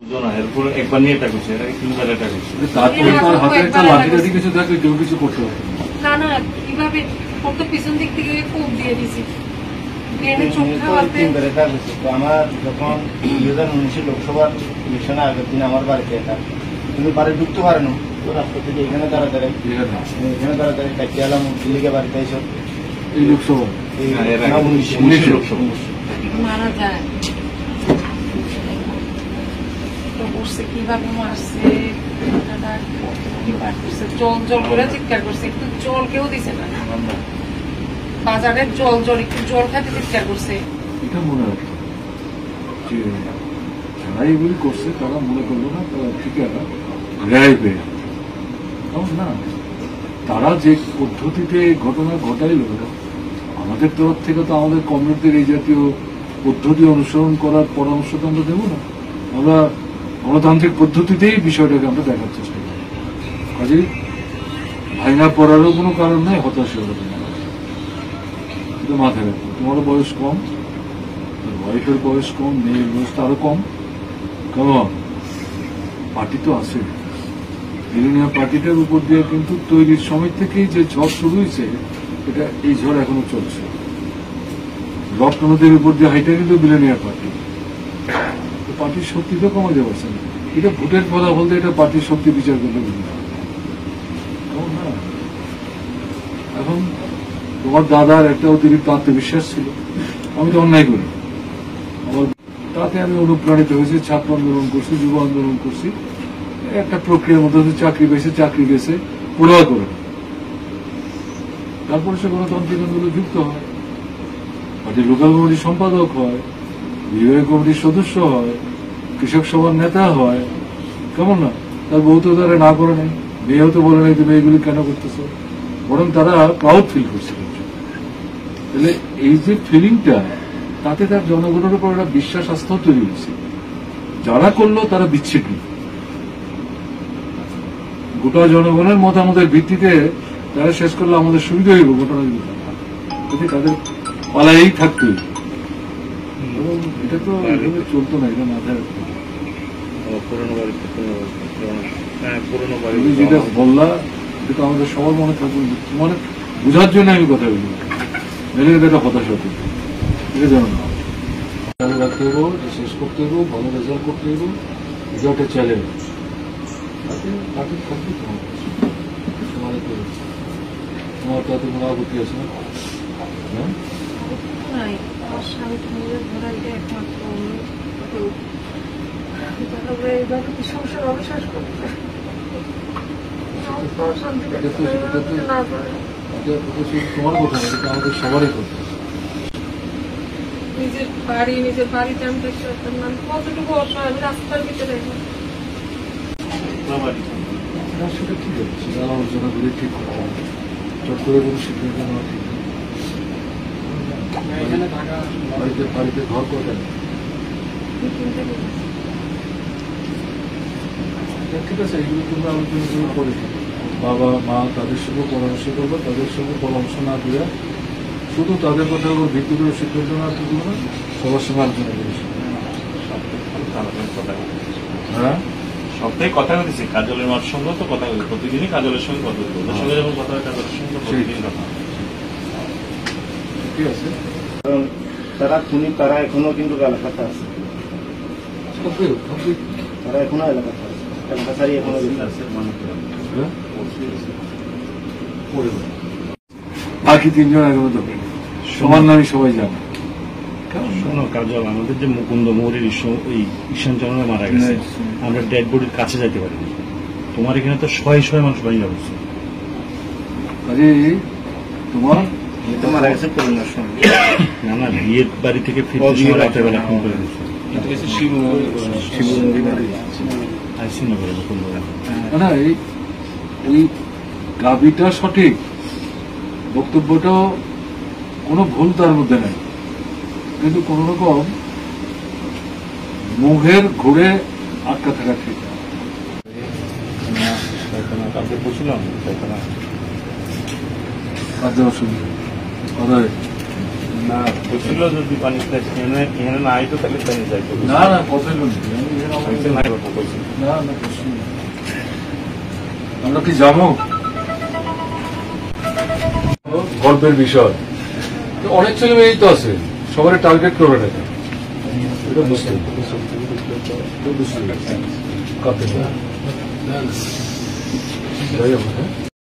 একবার নিয়ে এটা করছে, এটা তিনবার এটা করছে। তারপরে তার হাতে একটা লাঠি টাঠি কিছু থাকলে কেউ কিছু করতে পারে না। না কিভাবে ওর তো পিছন দিক থেকে কোপ দিয়ে দিছি। আমার যখন 2019 লোকসভার ইলেকশনের আগের দিন আমার বাড়িতে এটা তুমি বাড়ি ঢুকতে পারে না, তো রাস্তা থেকে এখানে দাঁড়াতে কাটিয়ে এলাম দিল্লিকে বাড়িতে এসে এই লোকসভা মারা যায়। তো বসছে কিভাবে মারছে, জল জল করে চিৎকার করছে, একটু জল কেউ দিছে না। বাজারের জল জল একটু জল খাইতে চিৎকার করছে। এটা মনে রাখে যে যারা এগুলি করছে তারা মনে করলো না তারা ঠিক রেহাই পেয়ে না। তারা যে পদ্ধতিতে ঘটনা ঘটাইল, আমাদের তরফ থেকে তো আমাদের কমরেডদের এই জাতীয় পদ্ধতি অনুসরণ করার পরামর্শ তো আমরা দেবো না। আমরা গণতান্ত্রিক পদ্ধতিতেই বিষয়টাকে আমরা দেখার চেষ্টা করি। কাজেই ভাঙা পড়ারও কোনো কারণ নাই, হতাশ হওয়ার কোনো কারণ নেই। কিন্তু মাথায় রাখো, তোমারও বয়স কম, ওয়াইফের বয়স কম, মেয়ের বয়স তো আরো কম। কেমন পার্টি তো আছে, বিরোধী পার্টিটার উপর দিয়ে কিন্তু তৈরির সময় থেকেই যে ঝড় শুরু হয়েছে, এটা এই ঝড় এখনো চলছে। রক নদীর উপর দিয়ে হাইটা কিন্তু বিলোনিয়ার পার্টি, পার্টির শক্তি তো কমাতে পারছে না। এটা ভোটের ফলাফল দিয়ে এটা পার্টির শক্তি বিচার করলে বুঝতে হবে। এখন তোমার দাদার একটা অতিরিক্ত আত্মবিশ্বাস ছিল, আমি তো অন্যায় করি, আমার তাতে আমি অনুপ্রাণিত হয়েছি, ছাত্র আন্দোলন করছি, যুব আন্দোলন করছি, একটা প্রক্রিয়ার মধ্যে চাকরি পেয়েছে, চাকরি গেছে পড়ুয়া করে, তারপরে সে গণতান্ত্রিক আন্দোলনে যুক্ত হয়, পার্টির লোকাল কমিটির সম্পাদক হয়, বিভাগীয় কমিটির সদস্য হয়, কৃষক সভার নেতা হয়। কেমন না, তার বউ তো তারা না করে নাই, মেয়েও তো বলে নাই তুমি এইগুলি কেন করতেছো, বরং তারা প্রাউড ফিল করছে। তাহলে এই যে ফিলিংটা, তাতে তার জনগণের উপর একটা বিশ্বাস আস্থাও তৈরি হয়েছে। যারা করলো তারা বিচ্ছিন্ন, গোটা জনগণের মতামতের ভিত্তিতে তারা শেষ করলে আমাদের সুবিধা হইব ঘটনাগুলো, যদি তাদের পালাই থাকতো। এবং এটা তো চলতো না, এটা মাথায় রাখতো। যেটা বললা এটা তো আমাদের সবার মনে থাকবে, মানে বোঝার জন্য আমি কথা বলি, মেলে এটা হতাশ হতে এটা জানো না, রাখতে হবো, শেষ করতে হবো, ভালো রেজাল্ট করতে হবো, এটা একটা চ্যালেঞ্জ। তাতে থাকবে তোমার তাতে কোনো আপত্তি আছে না? তোমার কথা না, এটা আমাদের সবারই কথা। নিজের বাড়িতে আমি দেখতে পারতাম না, কতটুকু অসহায় রাস্তার ভিতরে। সেটা ঠিক আছে, সেটা আলোচনা করে ঠিক করতে হবে, চট করে কোনো সিদ্ধান্ত নেওয়া ঠিক না। বাড়িতে ঘর করবেন, ঠিক আছে, এগুলো তোমরা আলোচনা করে বাবা মা তাদের সঙ্গে পরামর্শ করবো, তাদের সঙ্গে পরামর্শ না দিয়ে শুধু তাদের কথার উপর ভিত্তি করে সিদ্ধান্ত না করবো না, সবার সঙ্গে আলোচনা করে। হ্যাঁ, সপ্তাহে কথা বলেছি, কাজলের মার সঙ্গে তো কথা বলি, প্রতিদিনই কাজলের সঙ্গে কথা বলি, ওদের সঙ্গে যখন কথা হয় কাজলের সঙ্গে প্রতিদিন কথা। ঠিক আছে, কারণ তারা খুনি, তারা এখনো কিন্তু এলাকাতে আছে, তারা এখনো এলাকাতে আছে, এলাকা ছাড়িয়ে এখনো বাকি তিনজন এখনো তো সমান নামই সবাই জানে। শোনো কাজল, আমাদের যে মুকুন্দ মৌরির ঈশান চন্দ্র মারা গেছে, আমরা ডেড বডির কাছে যাইতে পারিনি। তোমার এখানে তো শয়ে মানুষ বাইরে বলছে। আরে তোমার মারা গেছে করোনার সময়, না না, বিয়ের বাড়ি থেকে ফিরতে সময় রাতের বেলা ফোন করে দিচ্ছে। না, এই দাবিটা সঠিক, বক্তব্যটাও কোনো ভুল তার মধ্যে নেই, কিন্তু কোন রকম মুখের ঘুরে আটকা থাকা ঠিক না। কালকে বলছিলাম না, বলছিল যদি পানি এখানে না আইতো তাহলে পানি যাইতো না, কথাই বলছি আমি না না প্রশ্ন নেই। আমরা কি যাবো গল্পের বিষয় তো অনেক ছেলে মেয়েই তো আছে সবাই টার্গেট করে না এটা বুঝতে কাকে যাই আমরা, হ্যাঁ?